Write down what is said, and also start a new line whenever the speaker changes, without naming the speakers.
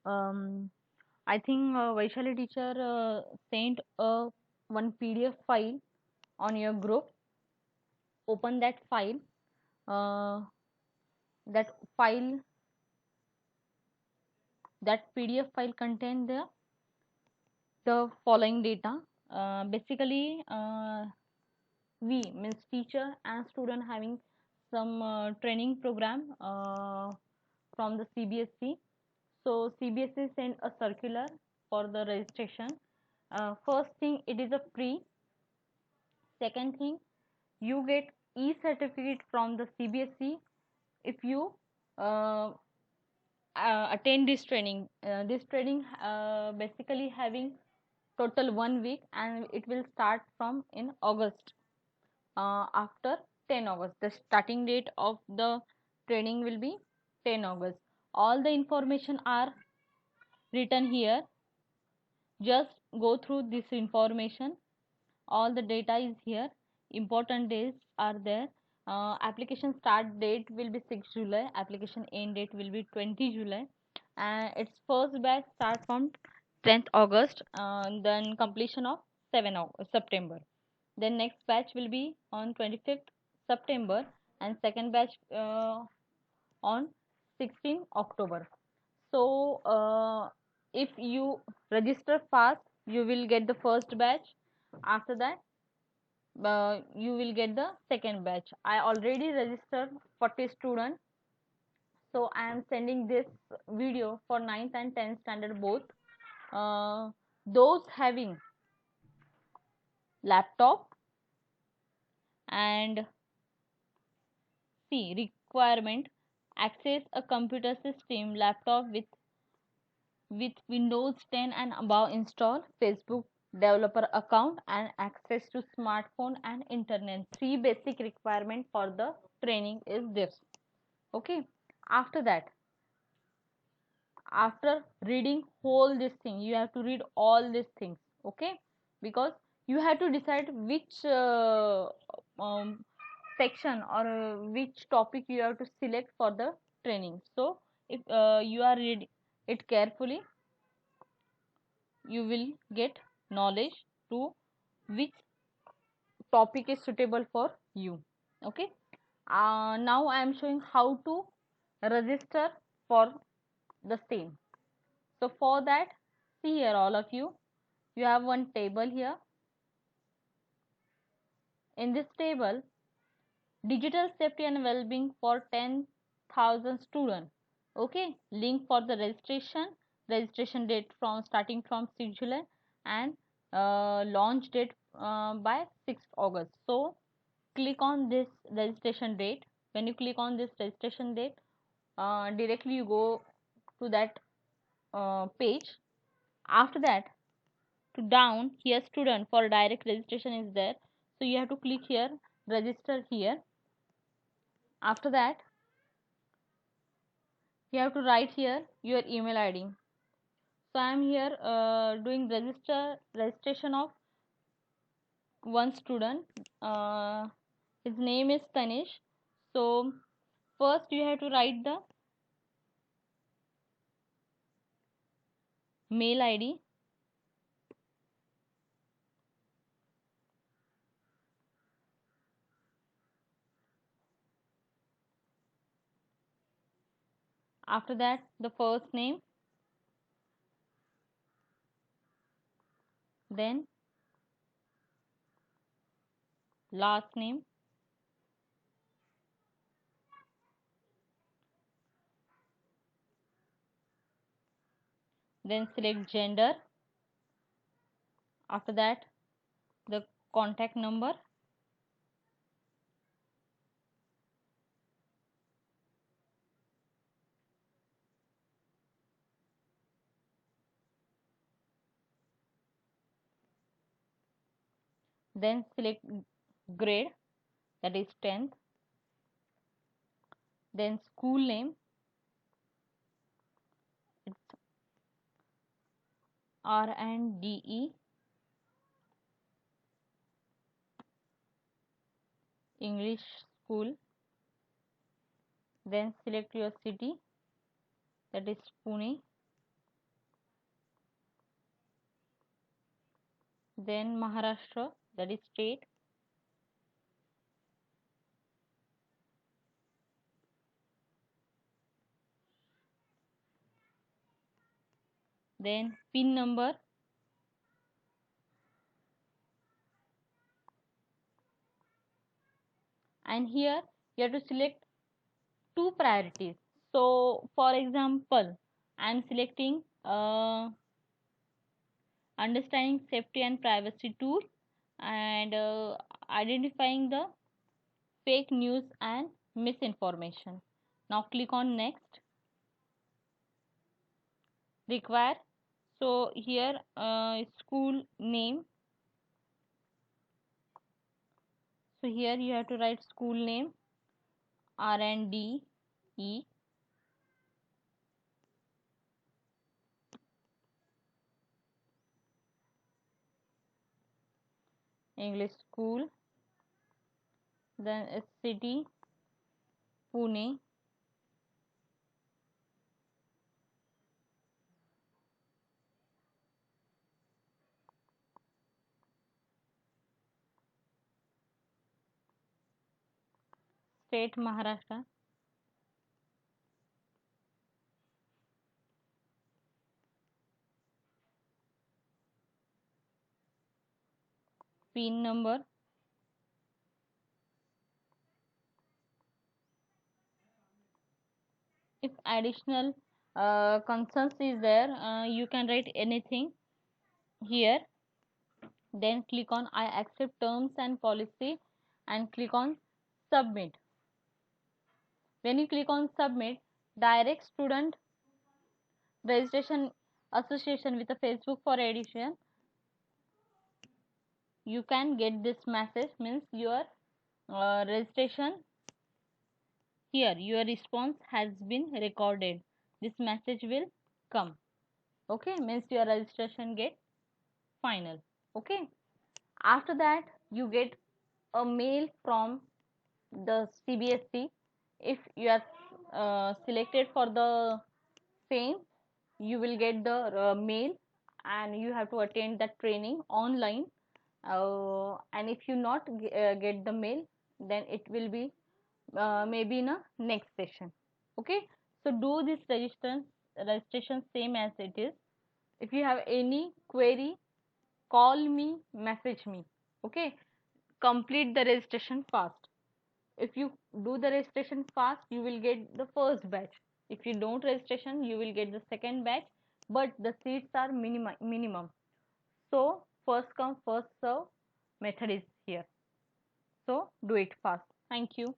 Um, I think Vaishali teacher sent a one PDF file on your group. Open that file. Uh, that file, that PDF file contain the following data. Basically, we means teacher and student having some training program from the CBSE. So CBSE sent a circular for the registration. First thing, it is a free. Second thing, you get e-certificate from the CBSE if you uh, attend this training. This training basically having total 1 week, and it will start from in August. After 10 August, the starting date of the training will be 10 August. All the information are written here. Just go through this information. All the data is here. Important days are there. Application start date will be 6 July. Application end date will be 20 July. And its first batch start from 10th August. Then completion of 7 September. Then next batch will be on 25th September, and second batch on 16 October. So if you register fast, you will get the first batch. After that, you will get the second batch. I already registered 40 students, so I am sending this video for 9th and 10th standard both. Uh, those having laptop and C requirement, access a computer system laptop with Windows 10 and above install, Facebook developer account, and access to smartphone and internet. Three basic requirement for the training is this. Okay. After that, after reading whole this thing, you have to read all these things. Okay, because you have to decide which section or which topic you have to select for the training. So if you are reading it carefully, you will get knowledge to which topic is suitable for you. Okay. Now I am showing how to register for the same. So for that, see here, all of you, you have one table here. In this table, digital safety and well-being for 10,000 students. Okay, link for the registration date from starting from 6 July, and launch date by 6th August. So click on this registration date. When you click on this registration date, directly you go to that page. After that, to down here, student for direct registration is there, so you have to click here, register here. After that, you have to write here your email ID. So I am here doing registration of one student. His name is Tanish. So first you have to write the mail ID. After that, the first name, then last name, then select gender. After that, the contact number, then select grade, that is 10th, then school name, it's RNDE English School, then select your city, that is Pune. Then Maharashtra, that is state. Then pin number, and here you have to select two priorities. So for example, I am selecting understanding safety and privacy tool, and identifying the fake news and misinformation. Now click on next. Require, so here school name, so here you have to write school name, RNDE, English school, then city Pune, state Maharashtra, pin number, if additional concerns is there, you can write anything here. Then click on I accept terms and policy and click on submit. When you click on submit, direct student registration association with a Facebook for addition, you can get this message, means your registration, here your response has been recorded, this message will come. Okay, means your registration get final. Okay, after that you get a mail from the CBSE. If you are selected for the same, you will get the mail, and you have to attend that training online. And if you not get the mail, then it will be maybe in a next session. Okay, so do this registration same as it is. If you have any query, call me, message me. Okay, complete the registration fast. If you do the registration fast, you will get the first batch. If you don't registration, you will get the second batch, but the seats are minimum. So first come first serve method is here, so do it fast. Thank you.